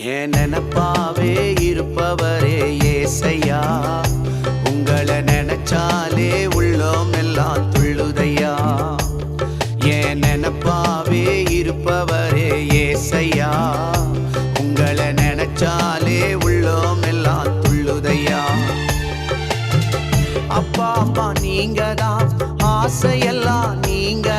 என் நினப்பாவே இருப்பவரே ஏசையா, உங்களை நினைச்சாலே உள்ளோம் எல்லாம் துள்ளுதையா. என் நினப்பாவே இருப்பவரே ஏசையா, உங்களை நினைச்சாலே உள்ளோம் எல்லாம் துள்ளுதையா. அப்பா அம்மா நீங்க தான், ஆசையெல்லாம் நீங்க